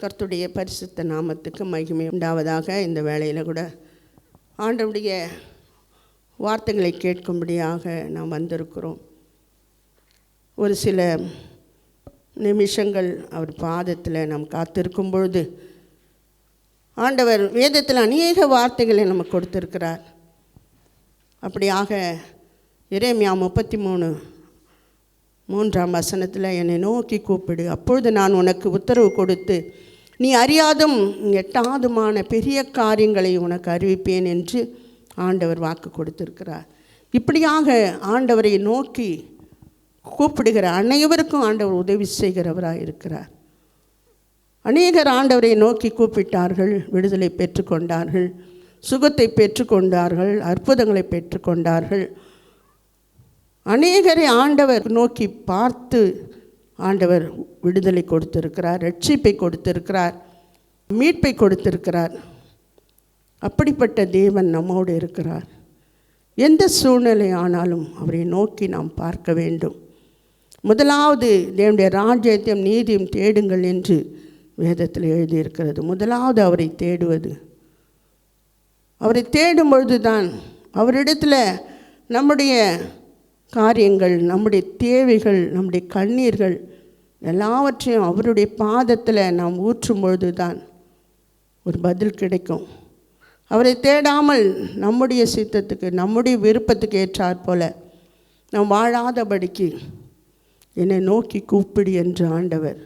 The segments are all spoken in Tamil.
கர்த்தருடைய பரிசுத்த நாமத்துக்கு மகிமை உண்டாவதாக. இந்த வேளையில் கூட ஆண்டவருடைய வார்த்தைகளை கேட்கும்படியாக நாம் வந்திருக்கிறோம். ஒரு சில நிமிஷங்கள் அவர் பாதத்தில் நாம் காத்திருக்கும் பொழுது ஆண்டவர் வேதத்தில் அநேக வார்த்தைகளை நமக்கு கொடுத்திருக்கிறார். அப்படியாக எரேமியா 33:3 என்னை நோக்கி கூப்பிடு, அப்பொழுது நான் உனக்கு உத்தரவு கொடுத்து நீ அறியாதும் எட்டாதுமான பெரிய காரியங்களை உனக்கு அறிவிப்பேன் என்று ஆண்டவர் வாக்கு கொடுத்திருக்கிறார். இப்படியாக ஆண்டவரை நோக்கி கூப்பிடுகிற அனைவருக்கும் ஆண்டவர் உதவி செய்கிறவராக இருக்கிறார். அநேகர் ஆண்டவரை நோக்கி கூப்பிட்டார்கள், விடுதலை பெற்றுக்கொண்டார்கள், சுகத்தை பெற்றுக்கொண்டார்கள், அற்புதங்களை பெற்றுக்கொண்டார்கள். அநேகரை ஆண்டவர் நோக்கி பார்த்து ஆண்டவர் விடுதலை கொடுத்திருக்கிறார், ரட்சிப்பை கொடுத்திருக்கிறார், மீட்பை கொடுத்திருக்கிறார். அப்படிப்பட்ட தேவன் நம்மோடு இருக்கிறார். எந்த சூழ்நிலை ஆனாலும் அவரை நோக்கி நாம் பார்க்க வேண்டும். முதலாவது தேவனுடைய ராஜ்யத்தையும் நீதியும் தேடுங்கள் என்று வேதத்தில் எழுதியிருக்கிறது. முதலாவது அவரை தேடுவது. அவரை தேடும் பொழுது தான் அவரிடத்தில் நம்முடைய காரியங்கள், நம்முடைய தேவைகள், நம்முடைய கண்ணீர்கள் எல்லாவற்றையும் அவருடைய பாதத்தில் நாம் ஊற்றும் பொழுது தான் ஒரு பதில் கிடைக்கும். அவரை தேடாமல் நம்முடைய சித்தத்துக்கு, நம்முடைய விருப்பத்துக்கு ஏற்றாற் போல நாம் வாழாதபடிக்கு என்னை நோக்கி கூப்பிடு என்று ஆண்டவர்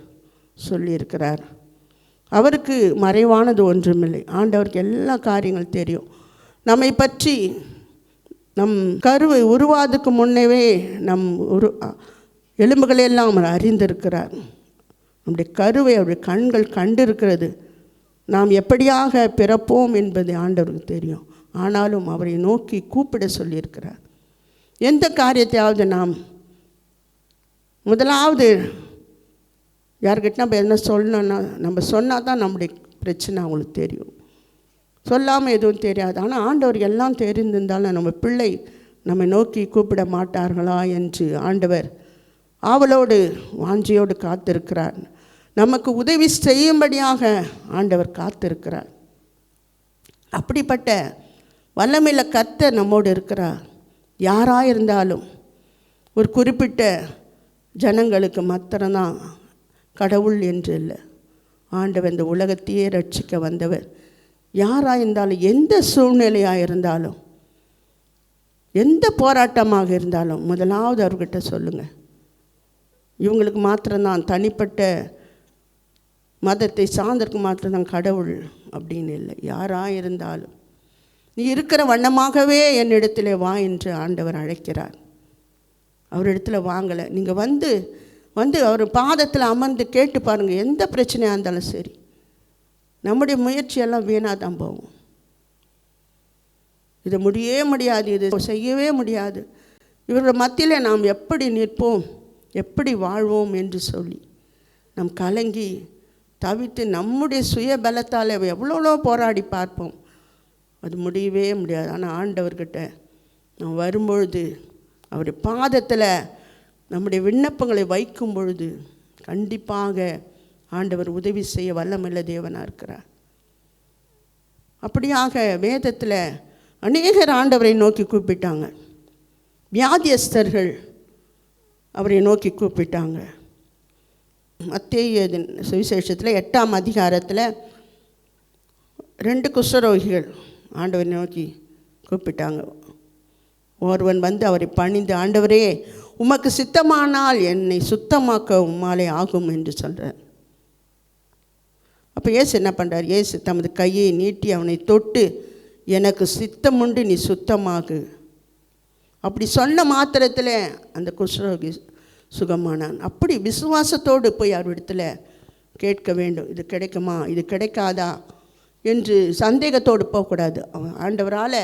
சொல்லியிருக்கிறார். அவருக்கு மறைவானது ஒன்றுமில்லை. ஆண்டவருக்கு எல்லா காரியங்கள் தெரியும். நம்மை பற்றி நம் கருவை உருவாதுக்கு முன்னவே நம் எலும்புகளெல்லாம் அவர் அறிந்திருக்கிறார். நம்முடைய கருவை அவருடைய கண்கள் கண்டிருக்கிறது. நாம் எப்படியாக பிறப்போம் என்பது ஆண்டவருக்கு தெரியும். ஆனாலும் அவரை நோக்கி கூப்பிட சொல்லியிருக்கிறார். எந்த காரியத்தையாவது நாம் முதலாவது யார்கிட்ட நம்ம என்ன சொல்லணும்னா, நம்ம சொன்னால் தான் நம்முடைய பிரச்சனை அவங்களுக்கு தெரியும். சொல்லாமல் எதுவும் தெரியாது. ஆனால் ஆண்டவர் எல்லாம் தெரிந்திருந்தாலும் நம்ம பிள்ளை நம்மை நோக்கி கூப்பிட மாட்டார்களா என்று ஆண்டவர் ஆவலோடு வாஞ்சியோடு காத்திருக்கிறார். நமக்கு உதவி செய்யும்படியாக ஆண்டவர் காத்திருக்கிறார். அப்படிப்பட்ட வல்லமையில கர்த்தர் நம்மோடு இருக்கிறார். யாராக இருந்தாலும் ஒரு குறிப்பிட்ட ஜனங்களுக்கு மாத்திரம்தான் கடவுள் என்று இல்லை. ஆண்டவர் இந்த உலகத்தையே ரட்சிக்க வந்தவர். யாராக இருந்தாலும், எந்த சூழ்நிலையாக இருந்தாலும், எந்த போராட்டமாக இருந்தாலும் முதலாவது அவர்கிட்ட சொல்லுங்கள். இவங்களுக்கு மாத்திரம்தான், தனிப்பட்ட மதத்தை சார்ந்தருக்கு மாத்திரம்தான் கடவுள் அப்படின்னு இல்லை. யாராக இருந்தாலும் நீ இருக்கிற வண்ணமாகவே என்னிடத்தில் வா என்று ஆண்டவர் அழைக்கிறார். அவரிடத்தில் வாங்கலை, நீங்கள் வந்து அவர் பாதத்தில் அமர்ந்து கேட்டு பாருங்கள். எந்த பிரச்சனையாக இருந்தாலும் சரி, நம்முடைய முயற்சியெல்லாம் வீணாக தான் போகும். இது முடியவே முடியாது, இது செய்யவே முடியாது, இவர்கள் மத்தியில் நாம் எப்படி நிற்போம், எப்படி வாழ்வோம் என்று சொல்லி நாம் கலங்கி தவித்து நம்முடைய சுய பலத்தால் எவ்வளோ போராடி பார்ப்போம். அது முடியவே முடியாது. ஆனால் ஆண்டவர்கிட்ட நாம் வரும்பொழுது, அவருடைய பாதத்தில் நம்முடைய விண்ணப்பங்களை வைக்கும் பொழுது கண்டிப்பாக ஆண்டவர் உதவி செய்ய வல்லமையுள்ள தேவனாக இருக்கிறார். அப்படியாக வேதத்தில் அநேகர் ஆண்டவரை நோக்கி கூப்பிட்டாங்க. வியாதியஸ்தர்கள் அவரை நோக்கி கூப்பிட்டாங்க. மத்தேயு சுவிசேஷத்தில் 8ஆம் அதிகாரத்தில் 2 குஷ்டரோகிகள் ஆண்டவரை நோக்கி கூப்பிட்டாங்க. ஒருவன் வந்து அவரை பணிந்து, ஆண்டவரே உமக்கு சித்தமானால் என்னை சுத்தமாக்க உம்மாலே ஆகும் என்று சொல்கிறார். அப்போ இயேசு என்ன பண்ணுறார்? இயேசு தமது கையை நீட்டி அவனை தொட்டு, எனக்கு சித்தமுண்டு, நீ சுத்தமாகு. அப்படி சொன்ன மாத்திரத்தில் அந்த குஷ்டரோகி சுகமானான். அப்படி விசுவாசத்தோடு போய் அவரிடத்தில் கேட்க வேண்டும். இது கிடைக்குமா, இது கிடைக்காதா என்று சந்தேகத்தோடு போகக்கூடாது. ஆண்டவரால்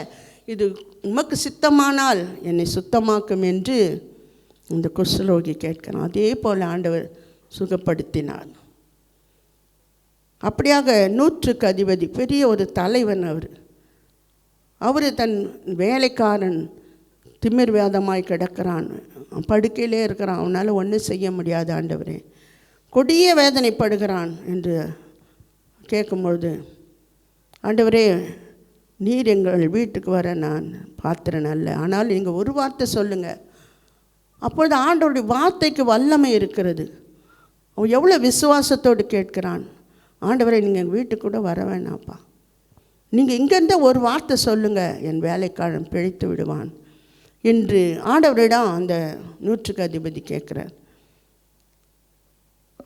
இது உமக்கு சித்தமானால் என்னை சுத்தமாக்கும் என்று இந்த குஷ்டரோகி கேட்கிறான். அதே போல் ஆண்டவர் சுகப்படுத்தினார். அப்படியாக 100க்கு அதிபதி, பெரிய ஒரு தலைவன் அவர் தன் வேலைக்காரன் திமிர் வேதமாய் கிடக்கிறான், படுக்கையிலே இருக்கிறான், அவனால் ஒன்றும் செய்ய முடியாது ஆண்டவரே, கொடிய வேதனைப்படுகிறான் என்று கேட்கும்பொழுது, ஆண்டவரே, நீர் எங்கள் வீட்டுக்கு வர நான் பாத்திரன் அல்ல, ஆனால் நீங்கள் ஒரு வார்த்தை சொல்லுங்கள். அப்பொழுது ஆண்டவருடைய வார்த்தைக்கு வல்லமை இருக்கிறது. அவன் எவ்வளோ விசுவாசத்தோடு கேட்கிறான், ஆண்டவரை நீங்கள் எங்கள் வீட்டுக்கு கூட வர வேணாப்பா, நீங்கள் இங்கேருந்தே ஒரு வார்த்தை சொல்லுங்கள், என் வேலைக்காரன் பிழைத்து விடுவான் என்று ஆண்டவரிடம் அந்த 100க்கு அதிபதி கேட்குறார்.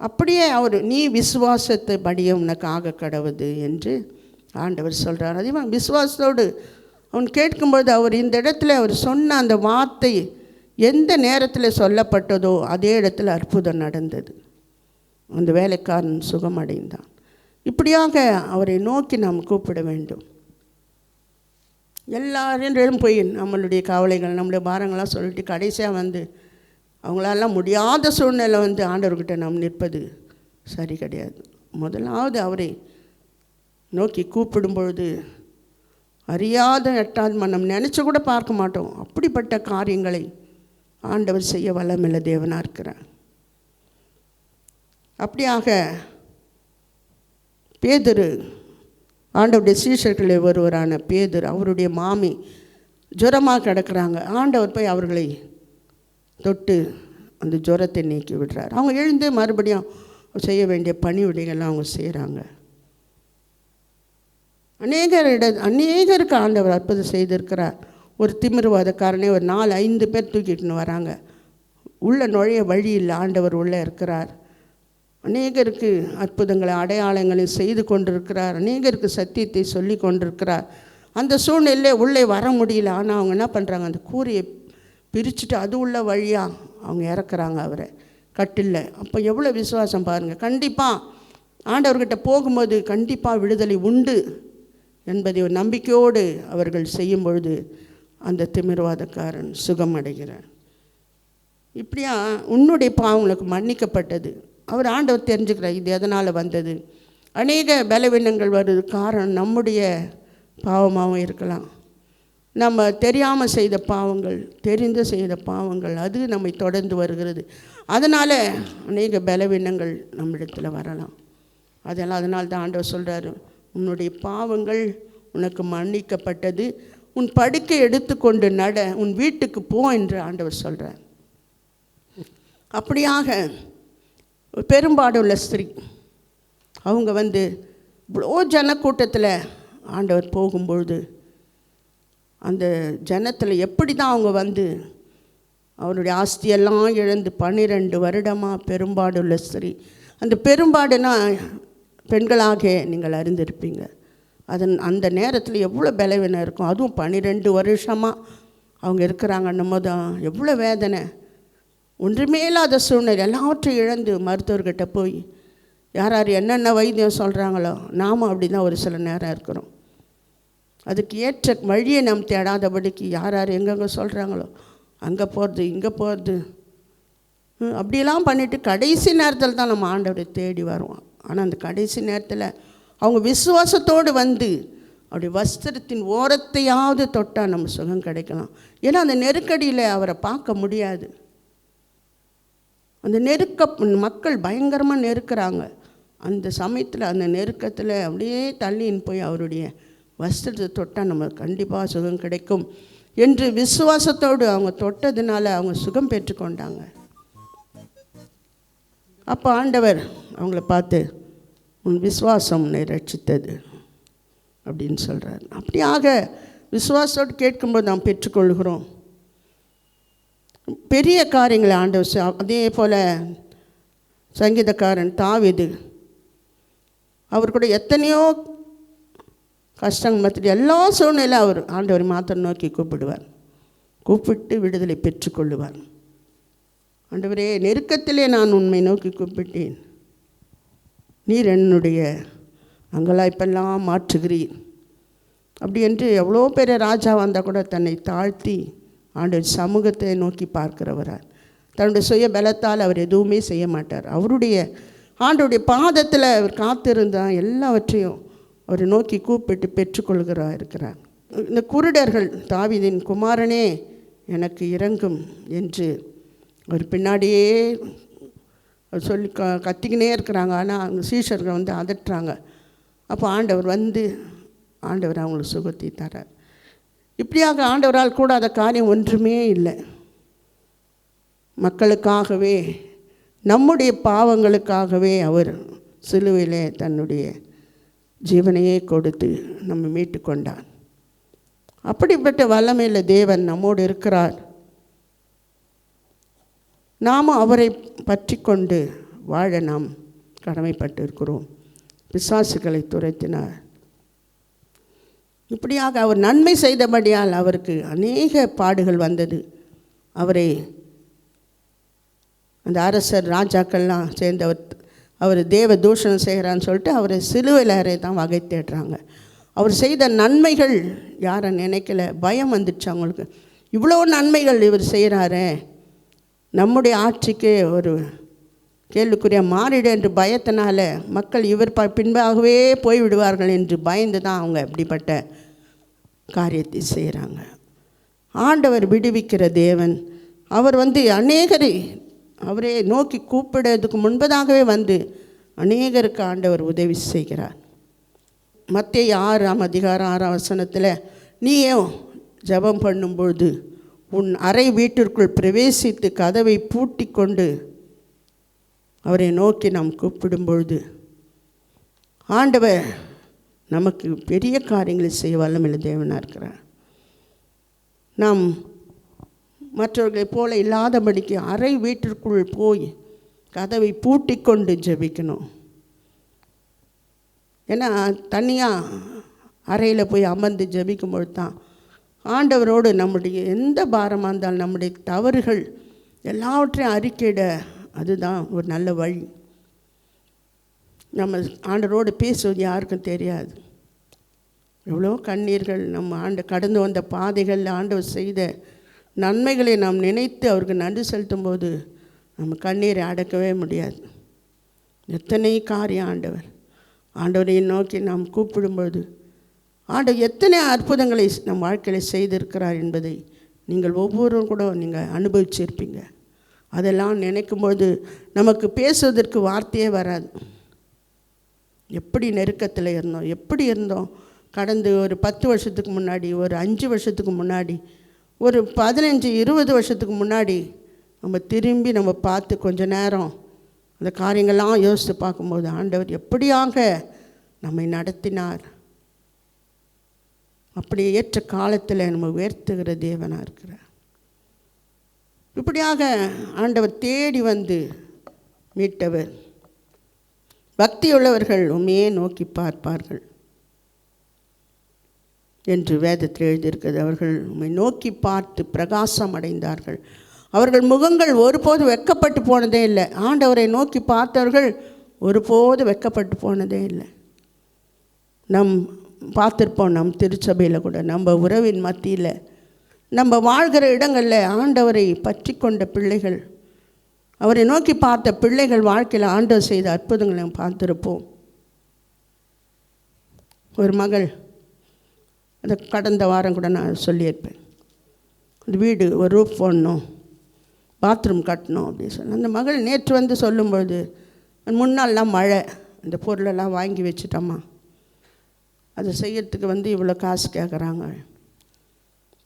அப்படியே அவர், நீ விசுவாசத்தை படிய உனக்கு ஆக கடவுது என்று ஆண்டவர் சொல்கிறார். அதே மாதிரி விசுவாசத்தோடு அவன் கேட்கும்போது, அவர் இந்த இடத்துல அவர் சொன்ன அந்த வார்த்தை எந்த நேரத்தில் சொல்லப்பட்டதோ அதே இடத்துல அற்புதம் நடந்தது. அந்த வேலைக்காரன் சுகமடைந்தான். இப்படியாக அவரை நோக்கி நாம் கூப்பிட வேண்டும். எல்லாரும் போய் நம்மளுடைய கவலைகள், நம்மளுடைய பாரங்கள்லாம் சொல்லிட்டு கடைசியாக வந்து அவங்களாலாம் முடியாத சூழ்நிலை வந்து ஆண்டவர்கிட்ட நாம் நிற்பது சரி கிடையாது. முதலாவது அவரை நோக்கி கூப்பிடும் பொழுது அறியாத எட்டாவது மனம் நினச்சி கூட பார்க்க மாட்டோம். அப்படிப்பட்ட காரியங்களை ஆண்டவர் செய்ய வல்லமையுள்ள தேவனாக இருக்கிறார். அப்படியாக பேதுரு, ஆண்டவருடைய சீஷர்களில் ஒருவரான பேதுரு, அவருடைய மாமி ஜுரமாக கிடக்கிறாங்க. ஆண்டவர் போய் அவர்களை தொட்டு அந்த ஜுரத்தை நீக்கி விடுறார். அவங்க எழுந்து மறுபடியும் செய்ய வேண்டிய பணிவிடைகள்லாம் அவங்க செய்கிறாங்க. அநேகருக்கு ஆண்டவர் அற்புதம் செய்திருக்கிறார். ஒரு திமிர்வாதக்காரனே ஒரு 4-5 பேர் தூக்கிட்டுன்னு வராங்க. உள்ளே நுழைய வழி இல்லை, ஆண்டவர் உள்ளே இருக்கிறார். அநேகருக்கு அற்புதங்களை அடையாளங்களை செய்து கொண்டிருக்கிறார். அநேகருக்கு சத்தியத்தை சொல்லி கொண்டிருக்கிறார். அந்த சூழ்நிலையிலே உள்ளே வர முடியல. ஆனால் அவங்க என்ன பண்ணுறாங்க, அந்த கூரையை பிரிச்சுட்டு அது உள்ள வழியாக அவங்க இறக்குறாங்க அவரை கட்டில்ல. அப்போ எவ்வளோ விசுவாசம் பாருங்கள். கண்டிப்பாக ஆண்டவர்கிட்ட போகும்போது கண்டிப்பாக விடுதலை உண்டு என்பதை ஒரு நம்பிக்கையோடு அவர்கள் செய்யும் பொழுது அந்த திமிர்வாதக்காரன் சுகமடைகிறார். இப்படியா உன்னுடைய பாவங்களுக்கு மன்னிக்கப்பட்டது. அவர் ஆண்டவர் தெரிஞ்சுக்கிறார் இது எதனால் வந்தது. அநேக பலவீனங்கள் வருது காரணம் நம்முடைய பாவமாகவும் இருக்கலாம். நம்ம தெரியாமல் செய்த பாவங்கள், தெரிந்து செய்த பாவங்கள், அது நம்மை தொடர்ந்து வருகிறது. அதனால் அநேக பலவீனங்கள் நம்மிடத்தில் வரலாம். அதனால் தான் ஆண்டவர் சொல்கிறார், உன்னுடைய பாவங்கள் உனக்கு மன்னிக்கப்பட்டது, உன் படுக்கை எடுத்துக்கொண்டு நட, உன் வீட்டுக்கு போ என்று ஆண்டவர் சொல்கிறார். அப்படியாக பெரும்பாடுள்ள ஸ்திரீ, அவங்க வந்து இவ்வளோ ஜனக்கூட்டத்தில் ஆண்டவர் போகும்பொழுது அந்த ஜனத்தில் எப்படி தான் அவங்க வந்து அவருடைய ஆஸ்தியெல்லாம் இழந்து 12 வருடமாக பெரும்பாடுள்ள ஸ்திரீ. அந்த பெரும்பாடுனா பெண்களாக நீங்கள் அறிந்திருப்பீங்க. அந்த நேரத்தில் எவ்வளோ பலவீனம் இருக்கும். அதுவும் 12 வருஷமாக அவங்க இருக்கிறாங்கன்னும் போது எவ்வளோ வேதனை. ஒன்றுமே இல்லாத சூழ்நிலை, எல்லாவற்றையும் இழந்து மருத்துவர்கிட்ட போய் யார் என்னென்ன வைத்தியம் சொல்கிறாங்களோ நாமும் அப்படி தான் ஒரு சில நேரம் இருக்கிறோம். அதுக்கு ஏற்ற வழியை நாம் தேடாதபடிக்கு யார் எங்கெங்கே சொல்கிறாங்களோ அங்கே போகிறது இங்கே போகிறது அப்படியெல்லாம் பண்ணிவிட்டு கடைசி நேரத்தில் தான் நம்ம ஆண்டவரை தேடி வருவோம். ஆனால் அந்த கடைசி நேரத்தில் அவங்க விசுவாசத்தோடு வந்து அப்படி வஸ்திரத்தின் ஓரத்தையாவது தொட்டால் நம்ம சுகம் கிடைக்கலாம். ஏன்னா அந்த நெருக்கடியில் அவரை பார்க்க முடியாது. அந்த மக்கள் பயங்கரமாக நெருக்கிறாங்க. அந்த சமயத்தில் அந்த நெருக்கத்தில் அப்படியே தள்ளின்னு போய் அவருடைய வஸ்திரத்தை தொட்டால் நம்ம கண்டிப்பாக சுகம் கிடைக்கும் என்று விசுவாசத்தோடு அவங்க தொட்டதுனால அவங்க சுகம் பெற்றுக்கொண்டாங்க. அப்போ ஆண்டவர் அவங்கள பார்த்து, உன் விசுவாசம் உன்னை ரட்சித்தது அப்படின்னு சொல்கிறார். அப்படியாக விசுவாசத்தோடு கேட்கும்போது நாம் பெற்றுக்கொள்கிறோம் பெரிய காரியங்களை ஆண்டவர். அதே போல் சங்கீதக்காரன் தாவீது, அவர் கூட எத்தனையோ கஷ்டங்கள் மற்ற எல்லா சூழ்நிலையும் அவர் ஆண்டவரை மாத்திரம் நோக்கி கூப்பிடுவார். கூப்பிட்டு விடுதலை பெற்றுக்கொள்ளுவார். ஆண்டவரே, நெருக்கத்திலே நான் உண்மை நோக்கி கூப்பிட்டேன், நீர் என்னுடைய அங்கலாய்ப்பெல்லாம் மாற்றுகிறீர் அப்படி என்று எவ்வளோ பெரிய ராஜா வந்தால் கூட தன்னை தாழ்த்தி ஆண்டவர் சமூகத்தை நோக்கி பார்க்கிறவரார். தன்னுடைய சுய பலத்தால் அவர் எதுவுமே செய்ய மாட்டார். ஆண்டவருடைய பாதத்தில் அவர் காத்திருந்தால் எல்லாவற்றையும் அவர் நோக்கி கூப்பிட்டு இருக்கிறார். இந்த குருடர்கள், தாவீதின் குமாரனே எனக்கு இறங்கும் என்று அவர் பின்னாடியே சொல்லி கத்திக்கினே இருக்கிறாங்க. ஆனால் அவங்க சீஷர்கள் வந்து அதட்டுறாங்க. அப்போ ஆண்டவர் அவங்களுக்கு சுகத்தை தரார். இப்படியாக ஆண்டவரால் கூடாத காரியம் ஒன்றுமே இல்லை. மக்களுக்காகவே, நம்முடைய பாவங்களுக்காகவே அவர் சிலுவையிலே தன்னுடைய ஜீவனையே கொடுத்து நம்ம மீட்டு கொண்டார். அப்படிப்பட்ட வல்லமையுள்ள தேவன் நம்மோடு இருக்கிறார். நாமும் அவரை பற்றி கொண்டு வாழ நாம் கடமைப்பட்டு இருக்கிறோம். பிசாசுகளை துரத்தினார். இப்படியாக அவர் நன்மை செய்தபடியால் அவருக்கு அநேக பாடுகள் வந்தது. அவரை அந்த அரசர் ராஜாக்கள்லாம் சேர்ந்தவர் அவர் தேவ தூஷணம் செய்கிறான்னு சொல்லிட்டு அவரை சிலுவையில் தான் வகை தேடுறாங்க. அவர் செய்த நன்மைகள் யாரை நினைக்கல, பயம் வந்துடுச்சு அவங்களுக்கு. இவ்வளோ நன்மைகள் இவர் செய்கிறாரே, நம்முடைய ஆட்சிக்கு ஒரு கேள்விக்குரிய மாறிடு என்று பயத்தினால மக்கள் இவர் பின்பாகவே போய்விடுவார்கள் என்று பயந்து தான் அவங்க இப்படிப்பட்ட காரியத்தை செய்கிறாங்க. ஆண்டவர் விடுவிக்கிற தேவன். அவர் அநேகரை அவரே நோக்கி கூப்பிடுறதுக்கு முன்பதாகவே அநேகருக்கு ஆண்டவர் உதவி செய்கிறார். மத்தேயு 6ஆம் அதிகாரம் 6ஆம் வசனத்தில், நீயே ஜெபம் பண்ணும்பொழுது உன் அறை வீட்டிற்குள் பிரவேசித்து கதவை பூட்டி கொண்டு அவரை நோக்கி நாம் கூப்பிடும் பொழுது ஆண்டவர் நமக்கு பெரிய காரியங்களை செய்ய வல்லமையுள்ள தேவனாக இருக்கிறார். நாம் மற்றவர்களைப் போல இல்லாதபடிக்கு அறை வீட்டிற்குள் போய் கதவை பூட்டி கொண்டு ஜெபிக்கணும். ஏன்னா தனியாக அறையில் போய் அமர்ந்து ஜெபிக்கும் பொழுது தான் ஆண்டவரோடு நம்முடைய எந்த பாரமாக இருந்தாலும் நம்முடைய தவறுகள் எல்லாவற்றையும் அறிக்கையிட அதுதான் ஒரு நல்ல வழி. நம்ம ஆண்டவரோடு பேசுவது யாருக்கும் தெரியாது. எவ்வளோ கண்ணீர்கள் நம்ம கடந்து வந்த பாதைகளில் ஆண்டவர் செய்த நன்மைகளை நாம் நினைத்து அவருக்கு நன்றி செலுத்தும் போது நம்ம கண்ணீரை அடக்கவே முடியாது. எத்தனை காரியம் ஆண்டவரை நோக்கி நாம் கூப்பிடும்போது ஆண்டவர் எத்தனை அற்புதங்களை நம் வாழ்க்கையில் செய்திருக்கிறார் என்பதை நீங்கள் ஒவ்வொருவரும் கூட நீங்கள் அனுபவிச்சிருப்பீங்க. அதெல்லாம் நினைக்கும்போது நமக்கு பேசுவதற்கு வார்த்தையே வராது. எப்படி நெருக்கத்தில் இருந்தோம், எப்படி இருந்தோம். கடந்து ஒரு 10 வருஷத்துக்கு முன்னாடி, ஒரு 5 வருஷத்துக்கு முன்னாடி, ஒரு 15-20 வருஷத்துக்கு முன்னாடி நம்ம திரும்பி நம்ம பார்த்து கொஞ்ச நேரம் அந்த காரியங்கள்லாம் யோசித்து பார்க்கும்போது ஆண்டவர் எப்படியாக நம்மை நடத்தினார். அப்படி ஏற்ற காலத்தில் நம்ம உயர்த்துகிற தேவனாக இருக்கிறார். இப்படியாக ஆண்டவர் தேடி மீட்டவர். பக்தியுள்ளவர்கள் உண்மையே நோக்கி பார்ப்பார்கள் என்று வேதத்தில் எழுதியிருக்கிறது. அவர்கள் உம்மை நோக்கி பார்த்து பிரகாசம் அடைந்தார்கள். அவர்கள் முகங்கள் ஒருபோது வெட்கப்பட்டு போனதே இல்லை. ஆண்டவரை நோக்கி பார்த்தவர்கள் ஒருபோது வெட்கப்பட்டு போனதே இல்லை. பார்த்துருப்போம் நம் திருச்சபையில் கூட, நம்ம உறவின் மத்தியில், நம்ம வாழ்கிற இடங்களில் ஆண்டவரை பற்றி கொண்ட பிள்ளைகள், அவரை நோக்கி பார்த்த பிள்ளைகள் வாழ்க்கையில் ஆண்டவர் செய்த அற்புதங்களை நம்ம பார்த்துருப்போம். ஒரு மகள், அதை கடந்த வாரம் கூட நான் சொல்லியிருப்பேன், அந்த வீடு ஒரு ரூப் போடணும், பாத்ரூம் கட்டணும் அப்படின்னு சொல்லி அந்த மகள் நேற்று சொல்லும்பொழுது, முன்னாள்லாம் மழை, இந்த பொருளெல்லாம் வாங்கி வச்சுட்டோம்மா, அதை செய்யறதுக்கு இவ்வளோ காசு கேட்குறாங்க.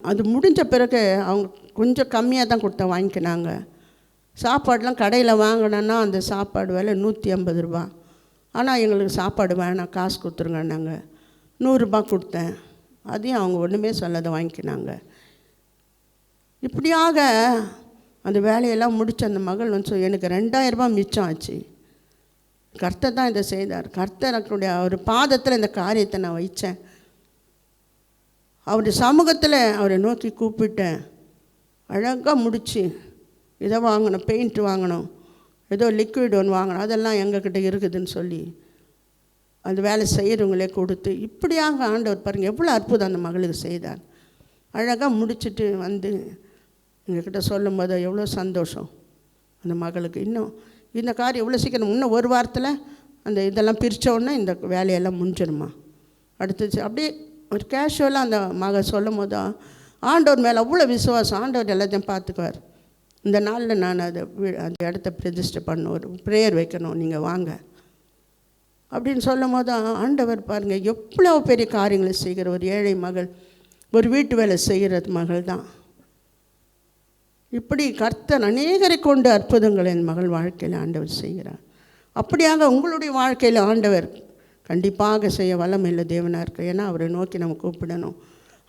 அது முடிஞ்ச பிறகு அவங்க கொஞ்சம் கம்மியாக தான் கொடுத்தா வாங்கிக்கினாங்க. சாப்பாடெலாம் கடையில் வாங்கினோன்னா அந்த சாப்பாடு விலை 150 ரூபா. ஆனால் எங்களுக்கு சாப்பாடு வேணாம், காசு கொடுத்துருங்க. நாங்கள் 100 ரூபா கொடுத்தேன், அதையும் அவங்க ஒன்றுமே சொல்லாத வாங்கிக்கினாங்க. இப்படியாக அந்த வேலையெல்லாம் முடித்த அந்த மகள் எனக்கு 2000 ரூபா மிச்சம் ஆச்சு. கர்த்தர் தான் இதை செய்தார். கர்த்தருடைய ஒரு பாதத்தில் இந்த காரியத்தை நான் வைச்சேன். அவருடைய சமூகத்தில் அவரை நோக்கி கூப்பிட்டேன். அழகாக முடித்து இதை வாங்கணும், பெயிண்ட் வாங்கணும், ஏதோ லிக்விட் ஒன்று வாங்கணும், அதெல்லாம் எங்கக்கிட்ட இருக்குதுன்னு சொல்லி அந்த வேலை செய்கிறவங்களே கொடுத்து, இப்படியாக ஆண்டவர் பாருங்கள் எவ்வளோ அற்புதம் அந்த மகளுக்கு செய்தார். அழகாக முடிச்சுட்டு எங்கக்கிட்ட சொல்லும் போது எவ்வளோ சந்தோஷம் அந்த மகளுக்கு. இன்னும் இந்த காரியம் எவ்வளோ சீக்கிரம், இன்னும் ஒரு வாரத்தில் அந்த இதெல்லாம் பிரித்தோடனே இந்த வேலையெல்லாம் முடிஞ்சிடுமா அடுத்துச்சு. அப்படியே ஒரு கேஷுவலாக அந்த மகள் சொல்லும் போது ஆண்டவர் மேலே அவ்வளோ விசுவாசம். ஆண்டவர் எல்லாத்தையும் பார்த்துக்குவார். இந்த நாளில் நான் அந்த இடத்த ரெஜிஸ்டர் பண்ணணும், ஒரு ப்ரேயர் வைக்கணும், நீங்கள் வாங்க. அப்படின்னு சொல்லும் போது ஆண்டவர் பாருங்கள் எவ்வளோ பெரிய காரியங்களை செய்கிற ஒரு ஏழை மகள், ஒரு வீட்டு வேலை செய்கிறது மகள் தான். இப்படி கர்த்தர் அநேகரை கொண்டு அற்புதங்கள் என் மகள் வாழ்க்கையில் ஆண்டவர் செய்கிறார். அப்படியாக உங்களுடைய வாழ்க்கையில் ஆண்டவர் கண்டிப்பாக செய்ய வல்லமையுள்ள தேவனாக இருக்கு. ஏன்னா அவரை நோக்கி நம்ம கூப்பிடணும்.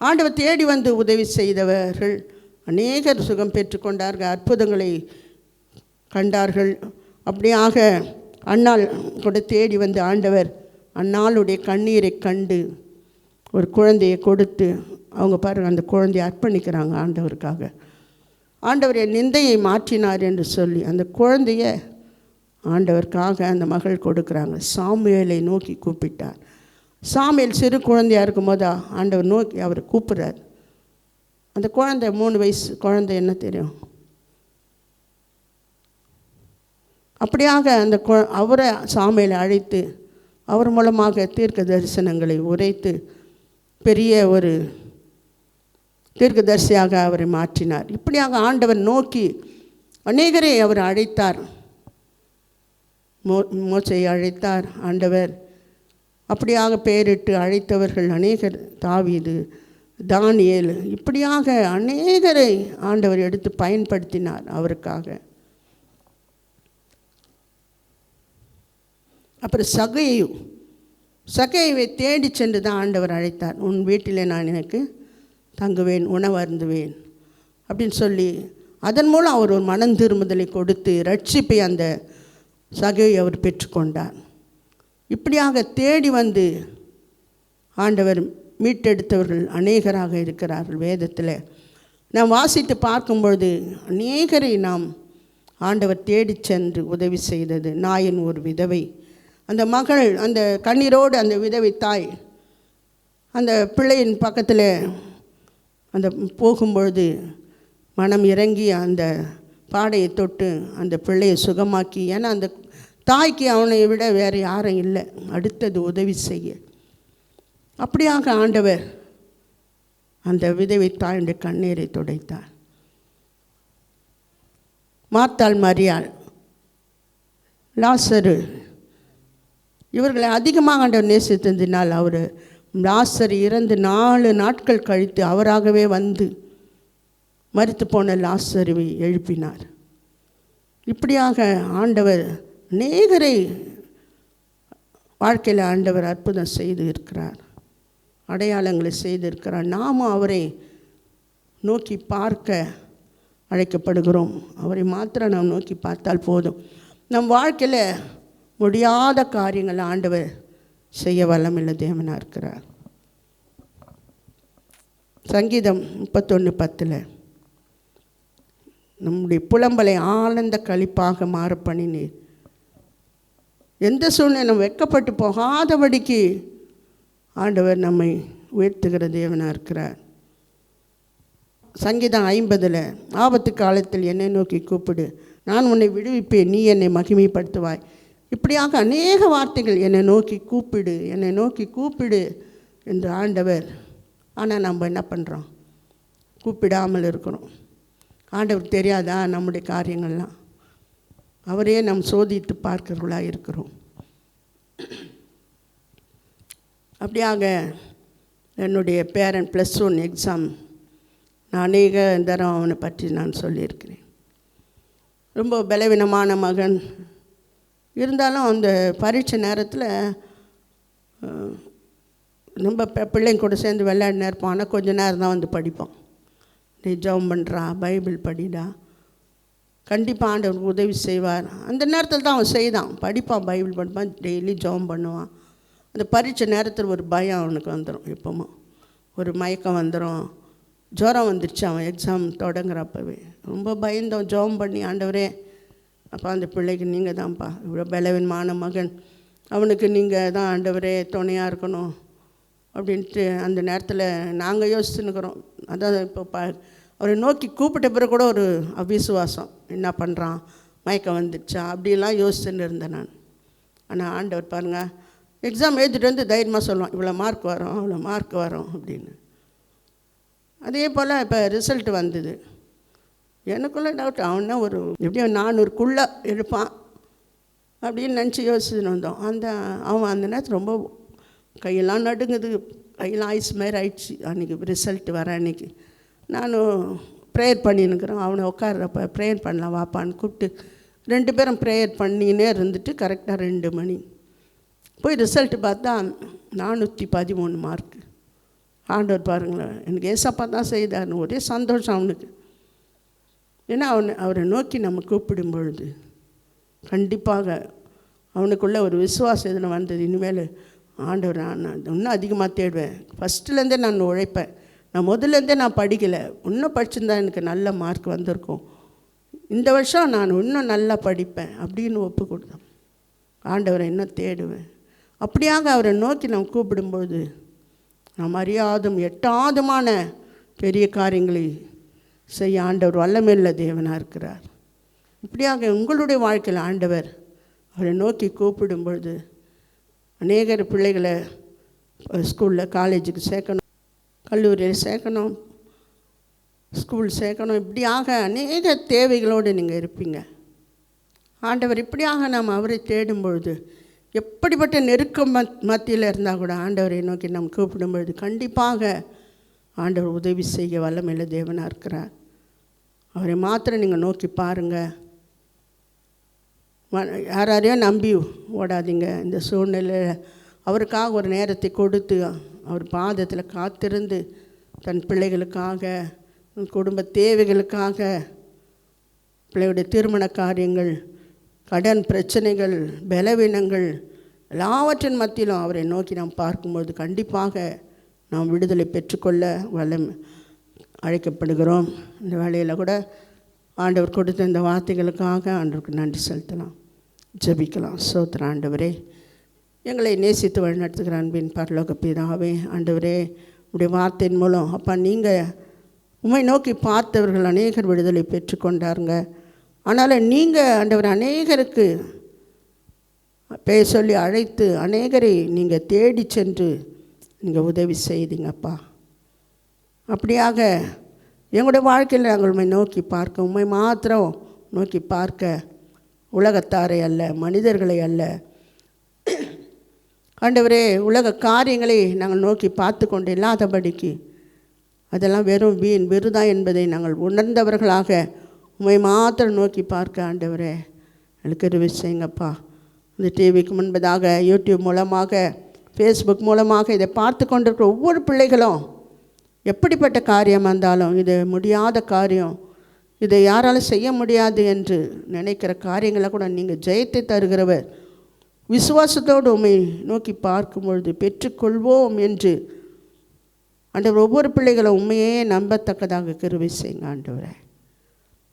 ஆண்டவர் தேடி வந்து உதவி செய்தவர்கள் அநேகர் சுகம் பெற்றுக்கொண்டார்கள், அற்புதங்களை கண்டார்கள். அப்படியாக அன்னாள் கூட தேடி வந்து ஆண்டவர் அன்னாளுடைய கண்ணீரை கண்டு ஒரு குழந்தையை கொடுத்து அவங்க பாருங்கள் அந்த குழந்தையை அர்ப்பணிக்கிறாங்க ஆண்டவருக்காக. ஆண்டவர் என் நிந்தையை மாற்றினார் என்று சொல்லி அந்த குழந்தைய ஆண்டவருக்காக அந்த மகள் கொடுக்குறாங்க. சாமுவேலை நோக்கி கூப்பிட்டார். சாமுவேல் சிறு குழந்தையாக இருக்கும்போது ஆண்டவர் நோக்கி அவர் கூப்பிட்றார். அந்த குழந்தை 3 வயசு குழந்தை, என்ன தெரியும். அப்படியாக அந்த அவரை சாமுவேலை அழைத்து அவர் மூலமாக தீர்க்க தரிசனங்களை உரைத்து பெரிய ஒரு தீர்க்கதரிசியாக அவரை மாற்றினார். இப்படியாக ஆண்டவர் நோக்கி அநேகரை அவர் அழைத்தார். மோசையை அழைத்தார் ஆண்டவர். அப்படியாக பெயரிட்டு அழைத்தவர்கள் அநேகர், தாவீது, தானியேல், இப்படியாக அநேகரை ஆண்டவர் எடுத்து பயன்படுத்தினார் அவருக்காக. அப்புறம் சகையை தேடி சென்று தான் ஆண்டவர் அழைத்தார். உன் வீட்டில் நான் எனக்கு தங்குவேன், உணவு அருந்துவேன் அப்படின்னு சொல்லி அதன் மூலம் அவர் ஒரு மனம் திரும்புதலை கொடுத்து ரட்சிப்பை அந்த சகையை அவர் பெற்றுக்கொண்டார். இப்படியாக தேடி வந்து ஆண்டவர் மீட்டெடுத்தவர்கள் அநேகராக இருக்கிறார்கள். வேதத்தில் நாம் வாசித்து பார்க்கும்பொழுது அநேகரை நாம் ஆண்டவர் தேடி சென்று உதவி செய்தது. நாயின் ஒரு விதவை, அந்த மகள் அந்த கண்ணீரோடு அந்த விதவை தாய் அந்த பிள்ளையின் பக்கத்தில் அந்த போகும்பொழுது மனம் இறங்கி அந்த பாடையை தொட்டு அந்த பிள்ளையை சுகமாக்கி, ஏன்னா அந்த தாய்க்கு அவனை விட வேறு யாரும் இல்லை அடுத்தது உதவி செய்ய. அப்படியாக ஆண்டவர் அந்த விதவை தாயுடைய கண்ணீரை துடைத்தார். மார்த்தாள், மரியாள், லாசரு இவர்களை அதிகமாக ஆண்டவர் நேசித்ததினால் அவர் லாசர் இறந்து 4 நாட்கள் கழித்து அவராகவே வந்து மரித்து போன லாசருவை எழுப்பினார். இப்படியாக ஆண்டவர் அநேகரை வாழ்க்கையில் ஆண்டவர் அற்புதம் செய்து இருக்கிறார், அடையாளங்களை செய்திருக்கிறார். நாமும் அவரை நோக்கி பார்க்க அழைக்கப்படுகிறோம். அவரை மாத்திரம் நாம் நோக்கி பார்த்தால் போதும். நம் வாழ்க்கையில் முடியாத காரியங்கள் ஆண்டவர் செய்ய வல்லமையுள்ள தேவனாக இருக்கிறார். சங்கீதம் 31:10 நம்முடைய புலம்பலை ஆனந்த களிப்பாக மாற பண்ணினீர். எந்த சூழ்நிலை வெட்கப்பட்டு போகாதபடிக்கு ஆண்டவர் நம்மை உயர்த்துகிற தேவனாக இருக்கிறார். சங்கீதம் 50 ஆபத்து காலத்தில் என்னை நோக்கி கூப்பிடு, நான் உன்னை விடுவிப்பேன், நீ என்னை மகிமைப்படுத்துவாய். இப்படியாக அநேக வார்த்தைகள், என்னை நோக்கி கூப்பிடு, என்னை நோக்கி கூப்பிடு என்று ஆண்டவர். ஆனால் நம்ம என்ன பண்ணுறோம்? கூப்பிடாமல் இருக்கிறோம். ஆண்டவர் தெரியாதா நம்முடைய காரியங்கள்லாம்? அவரே நாம் சோதித்து பார்க்கிறவர்களாக இருக்கிறோம். அப்படியாக என்னுடைய பேரன் +1 எக்ஸாம் நான் அநேக தரம் அவனை பற்றி நான் சொல்லியிருக்கிறேன். ரொம்ப பலவீனமான மகன் இருந்தாலும் அந்த பரீட்சை நேரத்தில் ரொம்ப பிள்ளைங்க கூட சேர்ந்து விளையாடினே இருப்பான். ஆனால் கொஞ்சம் நேரம் தான் வந்து படிப்பான். நீ ஜெபம் பண்ணுறா, பைபிள் படிடா, கண்டிப்பாக ஆண்டவர் உதவி செய்வார். அந்த நேரத்தில் தான் அவன் செய்தான், படிப்பான், பைபிள் படிப்பான், டெய்லி ஜெபம் பண்ணுவான். அந்த பரீட்சை நேரத்தில் ஒரு பயம் அவனுக்கு வந்துடும், எப்போமோ ஒரு மயக்கம் வந்துடும், ஜுரம் வந்துடுச்சு. அவன் எக்ஸாம் தொடங்குறப்பவே ரொம்ப பயந்தவன். ஜெபம் பண்ணி, ஆண்டவரே அப்போ அந்த பிள்ளைக்கு நீங்கள் தான்ப்பா, இவ்வளோ பலவீனமான மகன், அவனுக்கு நீங்கள் தான் ஆண்டவரே துணையாக இருக்கணும் அப்படின்ட்டு அந்த நேரத்தில் நாங்கள் யோசிச்சுன்னுக்கிறோம். அதான் இப்போ அவரை நோக்கி கூப்பிட்ட பிறகு கூட ஒரு அவிசுவாசம், என்ன பண்ணுறான், மயக்கம் வந்துடுச்சா அப்படிலாம் யோசிச்சுன்னு இருந்தேன் நான். ஆனால் ஆண்டவர் பாருங்கள், எக்ஸாம் எழுதிட்டு வந்து தைரியமாக சொல்லுவான், இவ்வளோ மார்க் வரும், அவ்வளோ மார்க் வரும் அப்படின்னு. அதே போல் இப்போ ரிசல்ட் வந்தது. எனக்குள்ளே டவுட், அவனா ஒரு எப்படியும் 400க்குள்ளே எடுப்பான், அப்படின்னு நினச்சி யோசிச்சுன்னு வந்தோம். அவன் அந்த நேரத்தில் ரொம்ப கையெல்லாம் நடுங்குது, கையெல்லாம் ஐஸ் மாரி ஆயிடுச்சு. அன்றைக்கி ரிசல்ட்டு வர அன்றைக்கி நானும் ப்ரேயர் பண்ணின்னுக்கிறேன். அவனை உட்கார்றப்ப ப்ரேயர் பண்ணலாம் வாப்பான்னு கூப்பிட்டு 2 பேரும் ப்ரேயர் பண்ணினே இருந்துட்டு கரெக்டாக 2 மணி போய் ரிசல்ட்டு பார்த்தா 413 மார்க்கு. ஆண்டவர் பாருங்களேன், எனக்கு ஏசப்பா தான் செய்தார்னு ஒரே சந்தோஷம் அவனுக்கு. ஏன்னா அவரை நோக்கி நம்ம கூப்பிடும் பொழுது கண்டிப்பாக அவனுக்குள்ளே ஒரு விசுவாசம் இதில் வந்தது. இனிமேல் ஆண்டவர் நான் இன்னும் அதிகமாக தேடுவேன். ஃபஸ்ட்டுலேருந்தே நான் உழைப்பேன். நான் முதல்லேருந்தே நான் படிக்கலை, இன்னும் படிச்சிருந்தா எனக்கு நல்ல மார்க் வந்திருக்கும். இந்த வருஷம் நான் இன்னும் நல்லா படிப்பேன் அப்படின்னு ஒப்பு கொடுத்தேன். ஆண்டவரை இன்னும் தேடுவேன். அப்படியாக அவரை நோக்கி நாம் கூப்பிடும்போது நாம் அறியாதும் எட்டாதுமான பெரிய காரியங்களை செய்ய ஆண்டவர் வல்லமையுள்ள தேவனாக இருக்கிறார். இப்படியாக உங்களுடைய வாழ்க்கையில் ஆண்டவர் அவரை நோக்கி கூப்பிடும் பொழுது அநேகர் பிள்ளைகளை ஸ்கூலில் காலேஜுக்கு சேர்க்கணும், கல்லூரியில் சேர்க்கணும், ஸ்கூல் சேர்க்கணும், இப்படியாக அநேக தேவைகளோடு நீங்கள் இருப்பீங்க. ஆண்டவர் இப்படியாக நாம் அவரை தேடும் பொழுது எப்படிப்பட்ட நெருக்கம் மத்தியில் இருந்தால் கூட ஆண்டவரை நோக்கி நாம் கூப்பிடும்பொழுது கண்டிப்பாக ஆண்டவர் உதவி செய்ய வல்லமையுள்ள தேவனாக இருக்கிறார். அவரை மாத்திரம் நீங்கள் நோக்கி பாருங்கள். யாரையும் நம்பி ஓடாதீங்க. இந்த சூழ்நிலையில் அவருக்காக ஒரு நேரத்தை கொடுத்து அவர் பாதத்தில் காத்திருந்து தன் பிள்ளைகளுக்காக, குடும்ப தேவைகளுக்காக, பிள்ளையுடைய திருமண காரியங்கள், கடன் பிரச்சனைகள், பலவீனங்கள் எல்லாவற்றின் மத்தியிலும் அவரை நோக்கி நாம் பார்க்கும்போது கண்டிப்பாக நாம் விடுதலை பெற்றுக்கொள்ள அழைக்கப்படுகிறோம். இந்த வேலையில் கூட ஆண்டவர் கொடுத்த இந்த வார்த்தைகளுக்காக ஆண்டவருக்கு நன்றி செலுத்தலாம், ஜெபிக்கலாம். ஸ்தோத்திரம். ஆண்டவரே, எங்களை நேசித்து வழிநடத்துகிற அன்பின் பரலோக பிதாவே, ஆண்டவரே உடைய வார்த்தையின் மூலம் அப்பா நீங்கள் உம்மை நோக்கி பார்த்தவர்கள் அநேகர் விடுதலை பெற்றுக்கொண்டாருங்க. ஆனால் நீங்கள் ஆண்டவர் அநேகருக்கு பெயர் சொல்லி அழைத்து அநேகரை நீங்கள் தேடி சென்று நீங்கள் உதவி செய்தீங்கப்பா. அப்படியாக எங்களுடைய வாழ்க்கையில் நாங்கள் உண்மை நோக்கி பார்க்க, உண்மை மாத்திரம் நோக்கி பார்க்க, உலகத்தாரை அல்ல, மனிதர்களை அல்ல ஆண்டவரே, உலக காரியங்களை நாங்கள் நோக்கி பார்த்து கொண்டு இல்லாதபடிக்கு அதெல்லாம் வெறும் வீண் விருதா என்பதை நாங்கள் உணர்ந்தவர்களாக உண்மை மாத்திரம் நோக்கி பார்க்க ஆண்டவரே எனக்கு ஒரு விஷயங்கப்பா. இந்த டிவிக்கு முன்பதாக, யூடியூப் மூலமாக, ஃபேஸ்புக் மூலமாக இதை பார்த்து கொண்டிருக்கிற ஒவ்வொரு பிள்ளைகளும் எப்படிப்பட்ட காரியமாக இருந்தாலும் இது முடியாத காரியம், இதை யாராலும் செய்ய முடியாது என்று நினைக்கிற காரியங்களை கூட நீங்கள் ஜெயத்தை தருகிறவர். விசுவாசத்தோடு உண்மை நோக்கி பார்க்கும்பொழுது பெற்றுக்கொள்வோம் என்று ஆண்டவர் ஒவ்வொரு பிள்ளைகளும் உண்மையே நம்பத்தக்கதாக கிருபை செய்யுங்க ஆண்டவரே.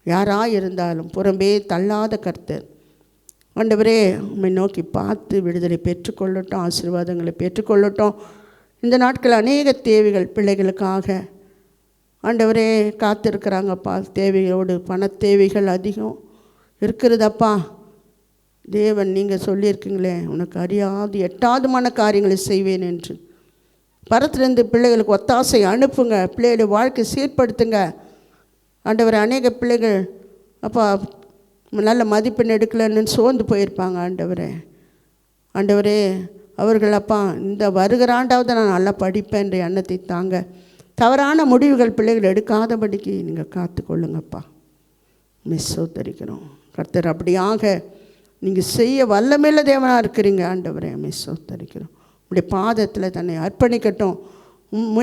யாராக இருந்தாலும் புறம்பே தள்ளாத கர்த்தர் ஆண்டவரே உண்மை நோக்கி பார்த்து விடுதலை பெற்றுக்கொள்ளட்டும், ஆசீர்வாதங்களை பெற்றுக்கொள்ளட்டும். இந்த நாட்கள் அநேக தேவைகள் பிள்ளைகளுக்காக ஆண்டவரே காத்திருக்கிறாங்கப்பா. தேவையோடு பண தேவைகள் அதிகம் இருக்கிறதப்பா. தேவன் நீங்கள் சொல்லியிருக்கீங்களே, உனக்கு அறியாது எட்டாதுமான காரியங்களை செய்வேன் என்று. பரத்திலிருந்து பிள்ளைகளுக்கு ஒத்தாசை அனுப்புங்க, பிள்ளைகளுடைய வாழ்க்கை சீர்படுத்துங்க ஆண்டவரே. அநேக பிள்ளைகள் அப்பா நல்ல மதிப்பெண் எடுக்கலன்னு சோர்ந்து போயிருப்பாங்க ஆண்டவரே. ஆண்டவரே அவர்கள் அப்பா இந்த வருகிற ஆண்டாவது நான் நல்லா படிப்பேன்ற எண்ணத்தை தாங்க. தவறான முடிவுகள் பிள்ளைகள் எடுக்காதபடிக்கு நீங்கள் காத்து கொள்ளுங்கப்பா. சோத்தரிக்கிறோம் கர்த்தர். அப்படியாக நீங்கள் செய்ய வல்லமையுள்ள தேவனாக இருக்கிறீங்க ஆண்டவரே. சோத்தரிக்கிறோம். உடைய பாதத்தில் தன்னை அர்ப்பணிக்கட்டும்,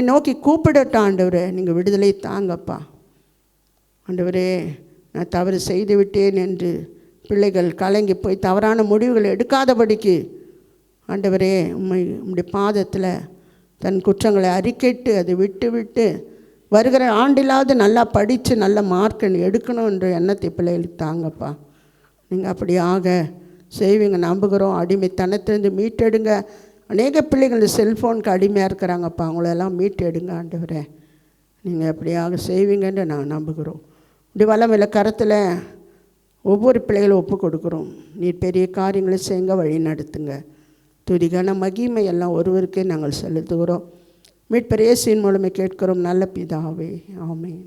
நோக்கி கூப்பிடட்டும் ஆண்டவரே. நீங்கள் விடுதலை தாங்கப்பா ஆண்டவரே. நான் தவறு செய்து விட்டேன் என்று பிள்ளைகள் கலங்கி போய் தவறான முடிவுகள் எடுக்காதபடிக்கு ஆண்டவரே உம்முடைய பாதத்தில் தன் குற்றங்களை அறிக்கைட்டு அதை விட்டு வருகிற ஆண்டிலாவது நல்லா படித்து நல்ல மார்க் எடுக்கணும் என்ற எண்ணத்தை பிள்ளைகளுக்கு தாங்கப்பா. நீங்கள் அப்படியாக செய்வீங்க நம்புகிறோம். அடிமைத்தனத்திலிருந்து மீட்டெடுங்க. அநேக பிள்ளைகள் செல்ஃபோனுக்கு அடிமையாக இருக்கிறாங்கப்பா, அவங்களெல்லாம் மீட்டெடுங்க ஆண்டவரே. நீங்கள் அப்படியாக செய்வீங்கன்னு நான் நம்புகிறோம். இப்படி வல்லமையில கரத்தில் ஒவ்வொரு பிள்ளைகளும் ஒப்பு கொடுக்குறோம். நீர் பெரிய காரியங்களை செய்யுங்க, வழி நடத்துங்க. துதிகான மகிமை எல்லாம் ஒருவருக்கே நாங்கள் செலுத்துகிறோம். மீட்பர் இயேசுவின் மூலமே கேட்கிறோம் நல்ல பிதாவே, ஆமென்.